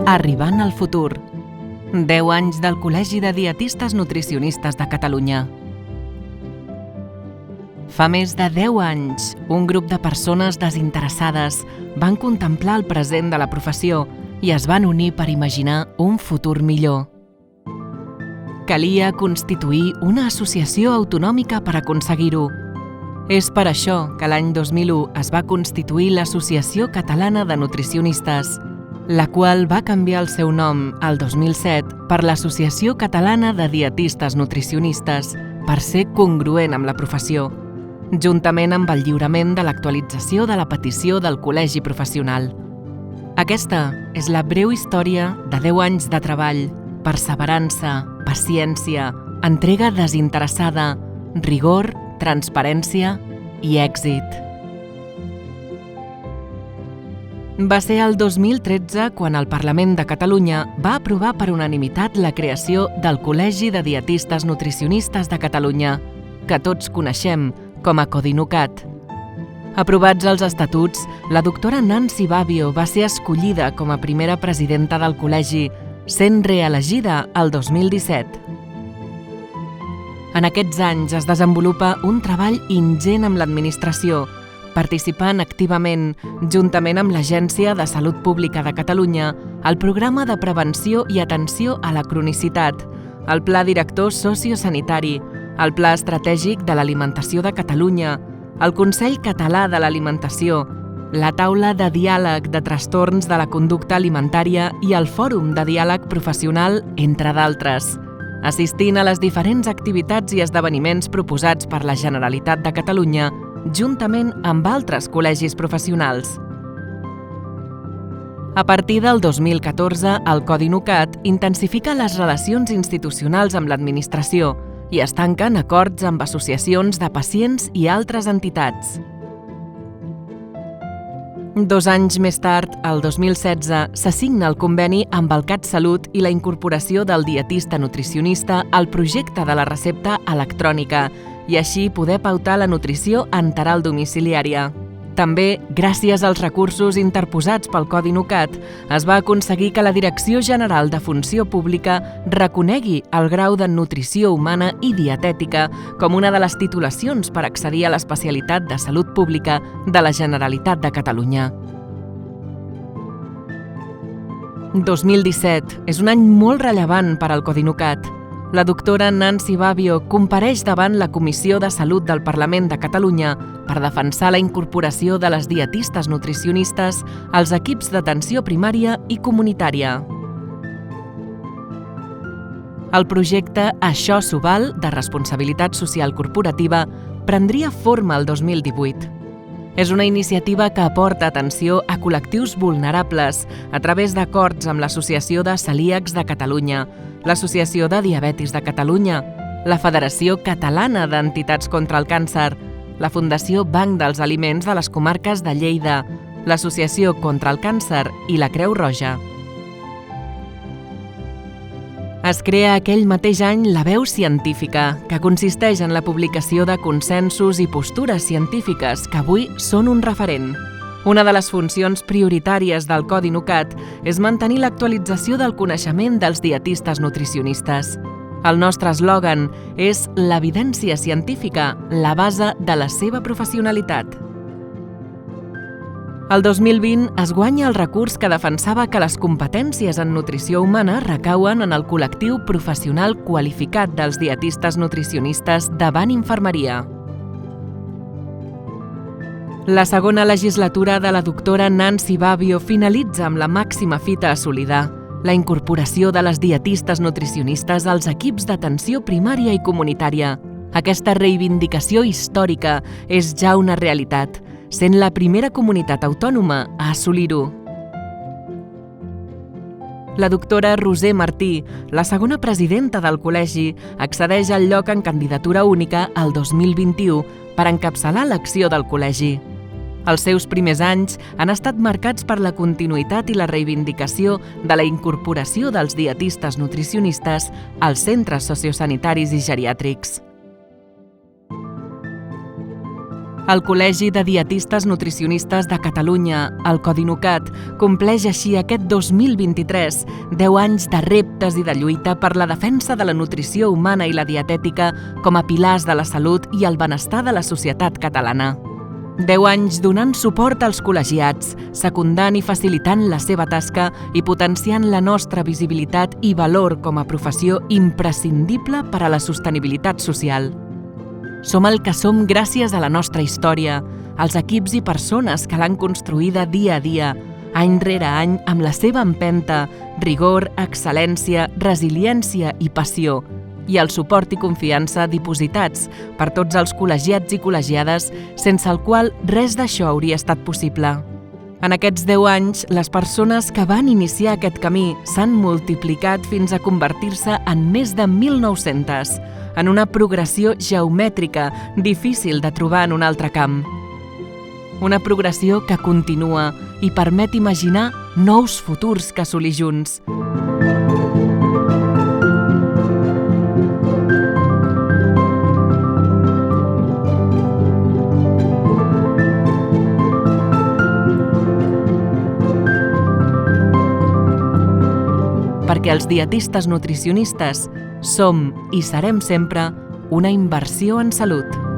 Arribant al futur. 10 anys del Col·legi de Dietistes Nutricionistes de Catalunya. Fa més de 10 anys, un grup de persones desinteressades van contemplar el present de la professió i es van unir per imaginar un futur millor. Calia constituir una associació autonòmica per aconseguir-ho. És per això que l'any 2001 es va constituir l'Associació Catalana de Nutricionistes, la qual va canviar el seu nom el 2007 per l'Associació Catalana de Dietistes Nutricionistes per ser congruent amb la professió, juntament amb el lliurament de l'actualització de la petició del Col·legi Professional. Aquesta és la breu història de 10 anys de treball, perseverança, paciència, entrega desinteressada, rigor, transparència i èxit. Va ser el 2013 quan el Parlament de Catalunya va aprovar per unanimitat la creació del Col·legi de Dietistes Nutricionistes de Catalunya, que tots coneixem com a Codinucat. Aprovats els estatuts, la doctora Nancy Babbio va ser escollida com a primera presidenta del col·legi, sent reelegida el 2017. En aquests anys es desenvolupa un treball ingent amb l'administració, participant activament, juntament amb l'Agència de Salut Pública de Catalunya, al Programa de Prevenció i Atenció a la Cronicitat, el Pla Director Sociosanitari, el Pla Estratègic de l'Alimentació de Catalunya, el Consell Català de l'Alimentació, la Taula de Diàleg de Trastorns de la Conducta Alimentària i el Fòrum de Diàleg Professional, entre d'altres, assistint a les diferents activitats i esdeveniments proposats per la Generalitat de Catalunya, juntament amb altres col·legis professionals. A partir del 2014, el Codinucat intensifica les relacions institucionals amb l'administració i es tanquen acords amb associacions de pacients i altres entitats. 2 anys més tard, el 2016, s'assigna el conveni amb el CatSalut i la incorporació del dietista nutricionista al projecte de la recepta electrònica i així poder pautar la nutrició enteral domiciliària. També, gràcies als recursos interposats pel Codinucat, es va aconseguir que la Direcció General de Funció Pública reconegui el grau de nutrició humana i dietètica com una de les titulacions per accedir a l'especialitat de Salut Pública de la Generalitat de Catalunya. 2017 és un any molt rellevant per al Codinucat. La doctora Nancy Babbio compareix davant la Comissió de Salut del Parlament de Catalunya per defensar la incorporació de les dietistes nutricionistes als equips d'atenció primària i comunitària. El projecte Això s'ho val, de responsabilitat social corporativa, prendria forma el 2018. És una iniciativa que aporta atenció a col·lectius vulnerables a través d'acords amb l'Associació de Celíacs de Catalunya, l'Associació de Diabetis de Catalunya, la Federació Catalana d'Entitats contra el Càncer, la Fundació Banc dels Aliments de les Comarques de Lleida, l'Associació contra el Càncer i la Creu Roja. Es crea aquell mateix any la Veu Científica, que consisteix en la publicació de consensos i postures científiques que avui són un referent. Una de les funcions prioritàries del Codinucat és mantenir l'actualització del coneixement dels dietistes nutricionistes. El nostre eslògan és l'evidència científica, la base de la seva professionalitat. El 2020 es guanya el recurs que defensava que les competències en nutrició humana recauen en el col·lectiu professional qualificat dels dietistes nutricionistes davant infermeria. La segona legislatura de la doctora Nancy Babbio finalitza amb la màxima fita assolida, la incorporació de les dietistes nutricionistes als equips d'atenció primària i comunitària. Aquesta reivindicació històrica és ja una realitat, sent la primera comunitat autònoma a assolir-ho. La doctora Roser Martí, la segona presidenta del col·legi, accedeix al lloc en candidatura única el 2021 per encapçalar l'acció del col·legi. Els seus primers anys han estat marcats per la continuïtat i la reivindicació de la incorporació dels dietistes nutricionistes als centres sociosanitaris i geriàtrics. El Col·legi de Dietistes Nutricionistes de Catalunya, el Codinucat, compleix així aquest 2023 10 anys de reptes i de lluita per la defensa de la nutrició humana i la dietètica com a pilars de la salut i el benestar de la societat catalana. 10 anys donant suport als col·legiats, secundant i facilitant la seva tasca i potenciant la nostra visibilitat i valor com a professió imprescindible per a la sostenibilitat social. Som el que som gràcies a la nostra història, als equips i persones que l'han construïda dia a dia, any rere any amb la seva empenta, rigor, excel·lència, resiliència i passió, i el suport i confiança dipositats per tots els col·legiats i col·legiades sense el qual res d'això hauria estat possible. En aquests 10 anys, les persones que van iniciar aquest camí s'han multiplicat fins a convertir-se en més de 1.900, en una progressió geomètrica difícil de trobar en un altre camp. Una progressió que continua i permet imaginar nous futurs que assolir junts. Perquè els dietistes nutricionistes som i serem sempre una inversió en salut.